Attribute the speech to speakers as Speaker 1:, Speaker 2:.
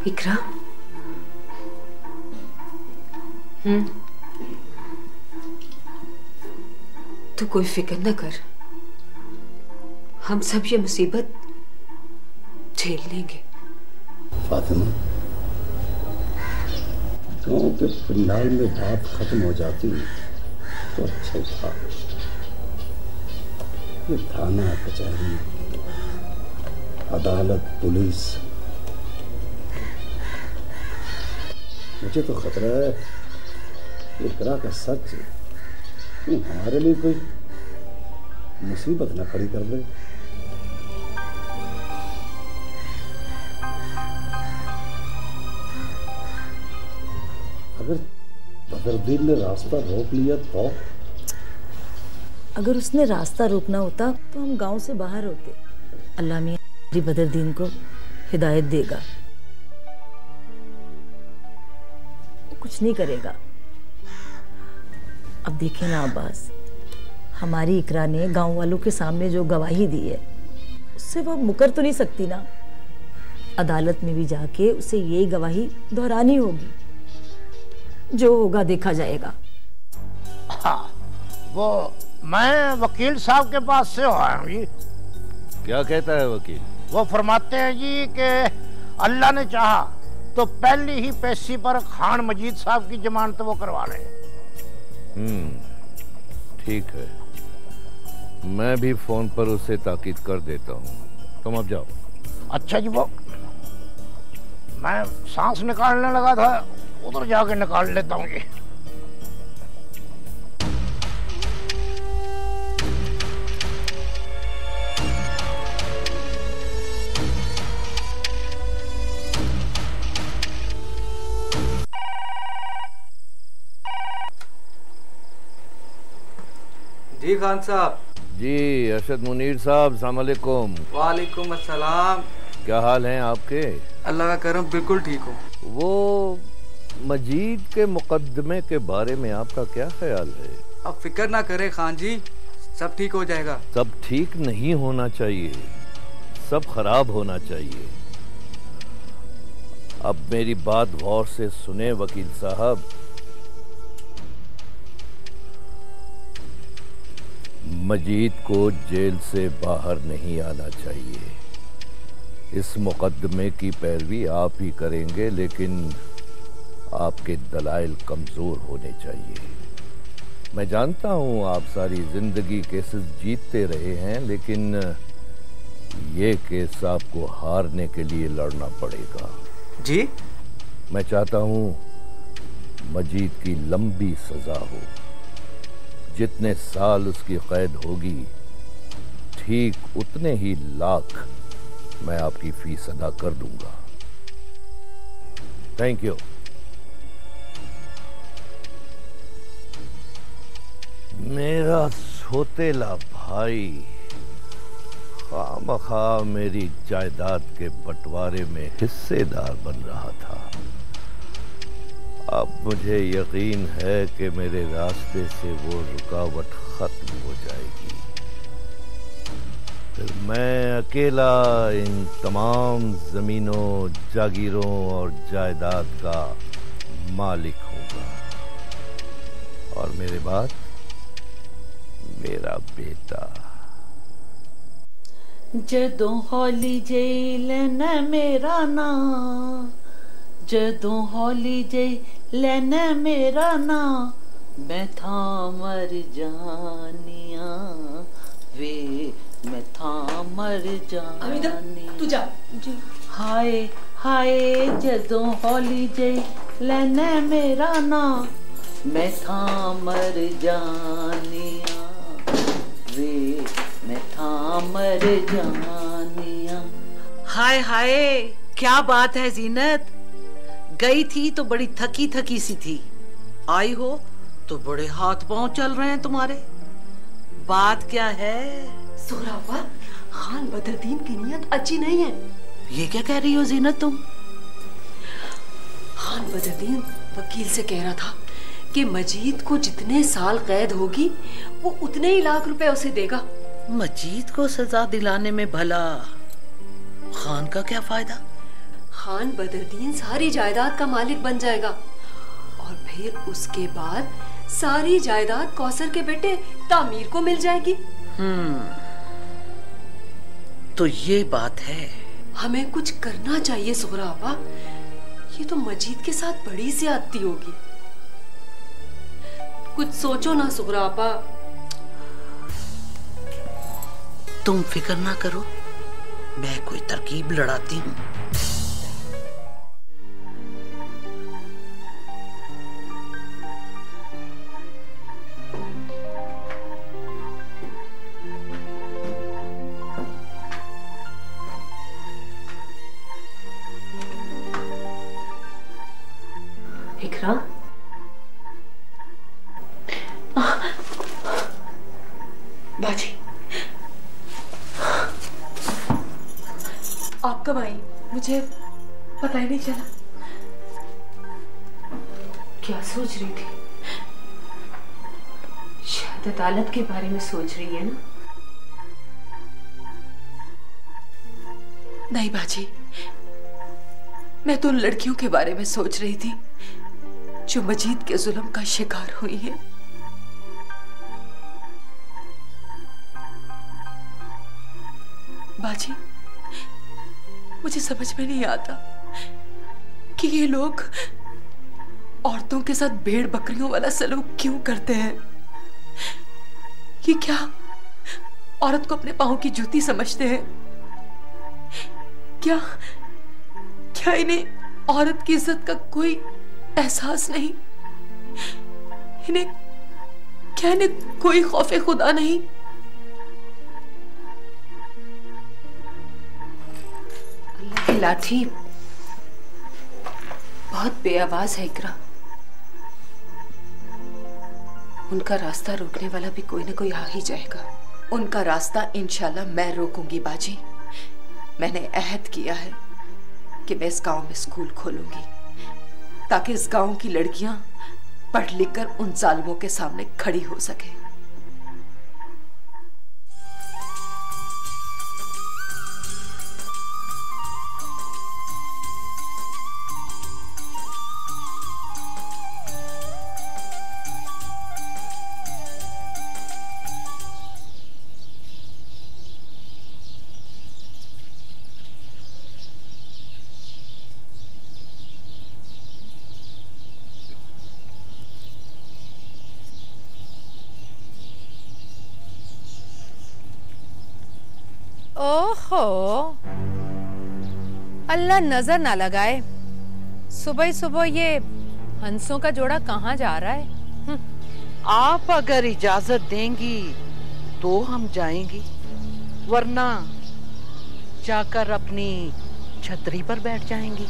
Speaker 1: इकरा, तू कोई फिक्र न कर, हम सब ये मुसीबत झेल लेंगे।
Speaker 2: फातिमा, गांव के पंडाल में बात खत्म हो जाती तो अच्छा था। ये थाना, कचहरी, अदालत, पुलिस, मुझे तो खतरा है इकरा का सच हमारे लिए कोई मुसीबत न खड़ी कर दे। अगर बदरुद्दीन ने रास्ता रोक लिया तो?
Speaker 3: अगर उसने रास्ता रोकना होता तो हम गांव से बाहर होते। अल्लाह मियां बदरुद्दीन को हिदायत देगा, वो कुछ नहीं करेगा। अब देखें ना अब्बास, हमारी इकरा ने गांव वालों के सामने जो गवाही दी है उससे वो मुकर तो नहीं सकती ना। अदालत में भी जाके उसे यही गवाही दोहरानी होगी। जो होगा देखा जाएगा।
Speaker 4: हाँ, वो मैं वकील साहब के पास से आया हूँ जी।
Speaker 5: क्या कहता है वकील?
Speaker 4: वो फरमाते हैं जी कि अल्लाह ने चाहा तो पहली ही पेशी पर खान मजीद साहब की जमानत वो करवा लें।
Speaker 5: ठीक है, मैं भी फोन पर उसे ताकीद कर देता हूँ। तुम अब जाओ।
Speaker 4: अच्छा जी, वो मैं सांस निकालने लगा था, उधर जाके निकाल लेता हूँ जी।
Speaker 6: जी खान साहब।
Speaker 5: जी अरशद मुनीर साहब, अस्सलाम वालेकुम।
Speaker 6: वालेकुम अस्सलाम।
Speaker 5: क्या हाल हैं आपके?
Speaker 6: अल्लाह का करम, बिल्कुल ठीक हूँ।
Speaker 5: वो मजीद के मुकदमे के बारे में आपका क्या ख्याल है?
Speaker 6: अब फिक्र ना करें खान जी, सब ठीक हो जाएगा।
Speaker 5: सब ठीक नहीं होना चाहिए, सब खराब होना चाहिए। अब मेरी बात गौर से सुने वकील साहब। मजीद को जेल से बाहर नहीं आना चाहिए। इस मुकदमे की पैरवी आप ही करेंगे, लेकिन आपके दलाइल कमजोर होने चाहिए। मैं जानता हूं आप सारी जिंदगी केसेस जीतते रहे हैं, लेकिन ये केस आपको हारने के लिए लड़ना पड़ेगा।
Speaker 6: जी?
Speaker 5: मैं चाहता हूं मजीद की लंबी सजा हो। जितने साल उसकी कैद होगी, ठीक उतने ही लाख मैं आपकी फीस अदा कर दूंगा। Thank you. मेरा सोतेला भाई खामखा मेरी जायदाद के बंटवारे में हिस्सेदार बन रहा था। अब मुझे यकीन है कि मेरे रास्ते से वो रुकावट खत्म हो जाएगी। फिर मैं अकेला इन तमाम जमीनों, जागीरों और जायदाद का मालिक होगा, और मेरे बाद मेरा बेटा।
Speaker 3: जदों हौली जेल न मेरा ना, जदों हौली जेल लेना मेरा ना, मैं था मर जानिया वे, मैं था मर जानिया।
Speaker 1: तू जा। जी।
Speaker 3: हाय हाय जदों हौली जेल लेना मेरा ना, मैं था मर जानिया वे, मैं था मर जानिया। हाय हाय क्या बात है जीनत, गई थी तो बड़ी थकी थकी सी थी, आई हो तो बड़े हाथ पांव चल रहे हैं तुम्हारे। बात क्या है?
Speaker 1: सोहरावा, खान बदरुद्दीन की नीयत अच्छी नहीं है।
Speaker 3: ये क्या कह रही हो जीनत तुम?
Speaker 1: खान बदरुद्दीन वकील से कह रहा था कि मजीद को जितने साल कैद होगी वो उतने ही लाख रुपए उसे देगा।
Speaker 3: मजीद को सजा दिलाने में भला खान का क्या फायदा?
Speaker 1: खान बदरुद्दीन सारी जायदाद का मालिक बन जाएगा और फिर उसके बाद सारी जायदाद कौसर के बेटे तामीर को मिल जाएगी।
Speaker 3: तो ये बात है।
Speaker 1: हमें कुछ करना चाहिए सुहरा आपा, ये तो मजीद के साथ बड़ी ज्यादती होगी। कुछ सोचो ना सुहरा आपा।
Speaker 3: तुम फिक्र ना करो, मैं कोई तरकीब लड़ाती हूँ।
Speaker 1: इकरा,
Speaker 7: बाजी, आप कब आई? मुझे पता ही नहीं चला।
Speaker 1: क्या सोच रही थी? शायद अदालत के बारे में सोच रही है ना?
Speaker 7: नहीं बाजी, मैं तो उन लड़कियों के बारे में सोच रही थी जो मजीद के जुल्म का शिकार हुई है। बाजी, मुझे समझ में नहीं आता कि ये लोग औरतों के साथ भेड़ बकरियों वाला सलूक क्यों करते हैं। ये क्या औरत को अपने पांव की जूती समझते हैं? क्या इन्हें औरत की इज्जत का कोई एहसास नहीं? इन्हें कोई खौफे खुदा नहीं?
Speaker 1: अल्लाह की लाठी बहुत बेआवाज है इकरा। उनका रास्ता रोकने वाला भी कोई ना कोई आ ही जाएगा।
Speaker 7: उनका रास्ता इंशाल्लाह मैं रोकूंगी बाजी। मैंने अहद किया है कि मैं इस गांव में स्कूल खोलूंगी ताकि इस गांव की लड़कियां पढ़ लिख कर उन जालिमों के सामने खड़ी हो सके।
Speaker 8: ओहो, अल्लाह नजर ना लगाए, सुबह सुबह ये हंसों का जोड़ा कहाँ जा रहा है?
Speaker 3: आप अगर इजाजत देंगी तो हम जाएंगी, वरना जाकर अपनी छतरी पर बैठ जाएंगी।